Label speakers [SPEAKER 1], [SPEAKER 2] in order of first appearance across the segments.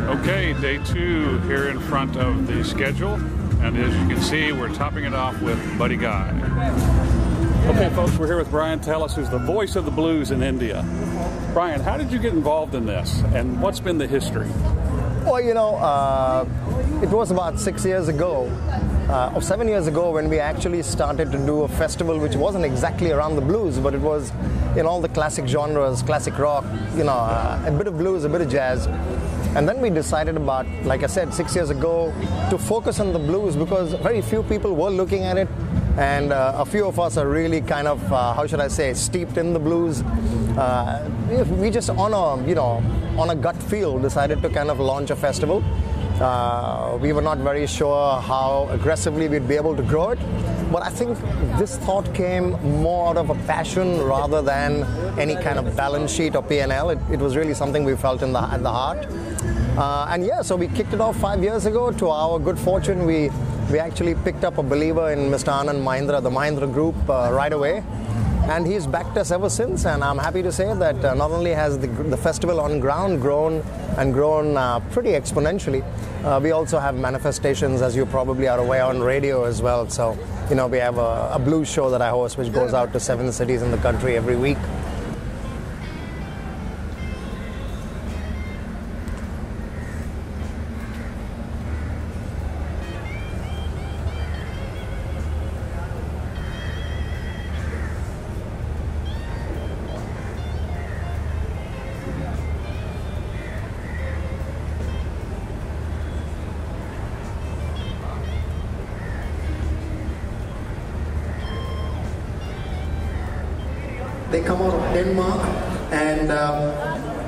[SPEAKER 1] Okay, day 2 here in front of the schedule, and as you can see, we're topping it off with Buddy Guy. Okay, folks, we're here with Brian Tellis, who's the voice of the blues in India. Brian, how did you get involved in this, and what's been the history?
[SPEAKER 2] Well, you know, it was about 6 years ago, or 7 years ago, when we actually started to do a festival which wasn't exactly around the blues, but it was in all the classic genres, classic rock, you know, a bit of blues, a bit of jazz. And then we decided about, like I said, 6 years ago, to focus on the blues because very few people were looking at it. And a few of us are really kind of, how should I say, steeped in the blues. We just on a gut feel decided to kind of launch a festival. We were not very sure how aggressively we'd be able to grow it. But I think this thought came more out of a passion rather than any kind of balance sheet or P&L. It was really something we felt at the heart. And yeah, so we kicked it off 5 years ago. To our good fortune, we actually picked up a believer in Mr. Anand Mahindra, the Mahindra group, right away. And he's backed us ever since. And I'm happy to say that not only has the festival on ground grown pretty exponentially, we also have manifestations, as you probably are aware, on radio as well. So, you know, we have a blues show that I host, which goes out to 7 cities in the country every week.
[SPEAKER 3] They come out of Denmark, and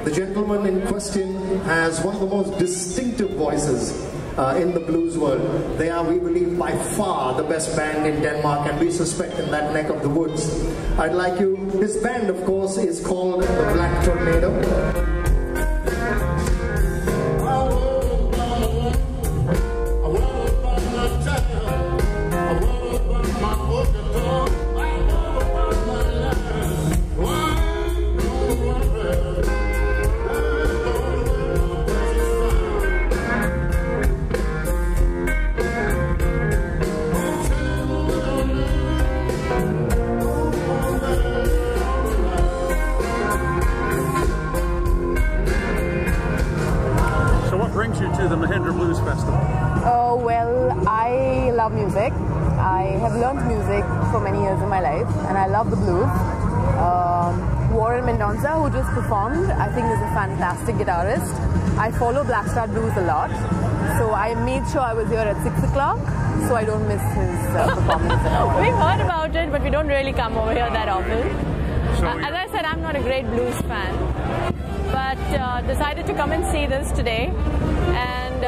[SPEAKER 3] the gentleman in question has one of the most distinctive voices in the blues world. They are, we believe, by far the best band in Denmark, and we suspect in that neck of the woods. I'd like you, this band of course is called the Black Tornado.
[SPEAKER 1] Brings you to the Mahindra Blues Festival?
[SPEAKER 4] Oh, well, I love music. I have learned music for many years in my life, and I love the blues. Warren Mendonca, who just performed, I think is a fantastic guitarist. I follow Black Star Blues a lot, so I made sure I was here at 6 o'clock, so I don't miss his performance at all.
[SPEAKER 5] We've heard about it, but we don't really come over here that often. As I said, I'm not a great blues fan, but decided to come and see this today. And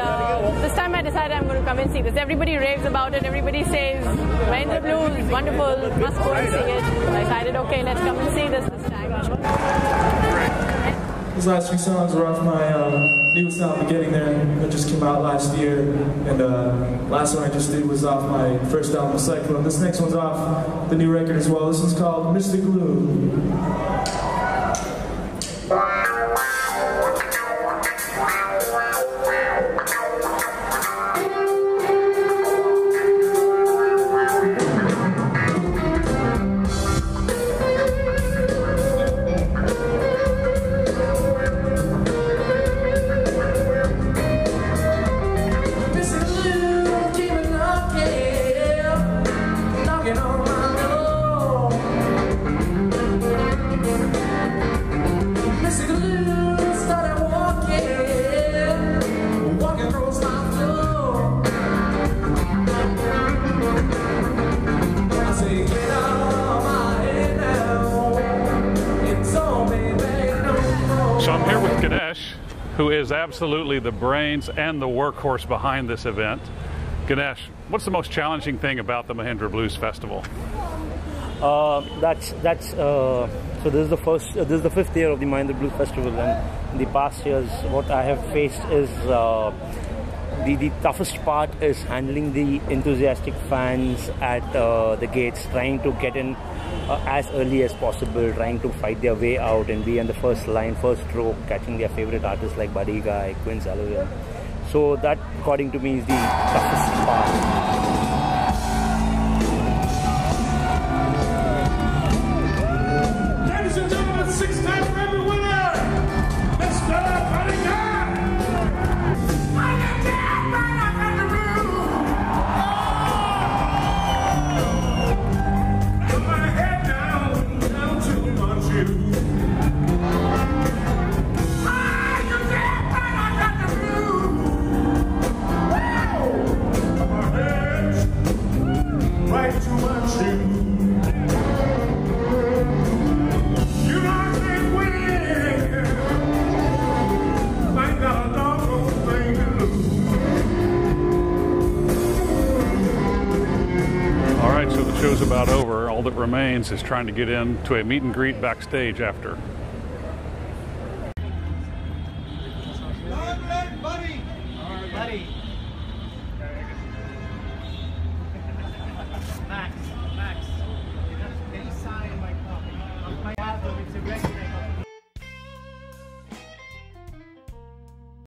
[SPEAKER 5] this time I decided I'm going to come and see this. Everybody raves about it. Everybody says, Mahindra Blues, wonderful, must go and see it. So I decided, okay, let's come and see this time.
[SPEAKER 6] These last few songs were off my newest album, Getting There, that just came out last year. And last one I just did was off my first album, Cyclone. This next one's off the new record as well. This one's called Mystic Glue.
[SPEAKER 1] So I'm here with Ganesh, who is absolutely the brains and the workhorse behind this event. Ganesh, what's the most challenging thing about the Mahindra Blues Festival?
[SPEAKER 7] So this is the fifth year of the Mahindra Blues Festival, and in the past years what I have faced is the toughest part is handling the enthusiastic fans at the gates, trying to get in as early as possible, trying to fight their way out and be in the first line, first row, catching their favorite artists like Buddy Guy, Quinn Sullivan. So that, according to me, is the toughest part.
[SPEAKER 1] Show's about over. All that remains is trying to get into a meet and greet backstage after.
[SPEAKER 8] Buddy. All right, buddy.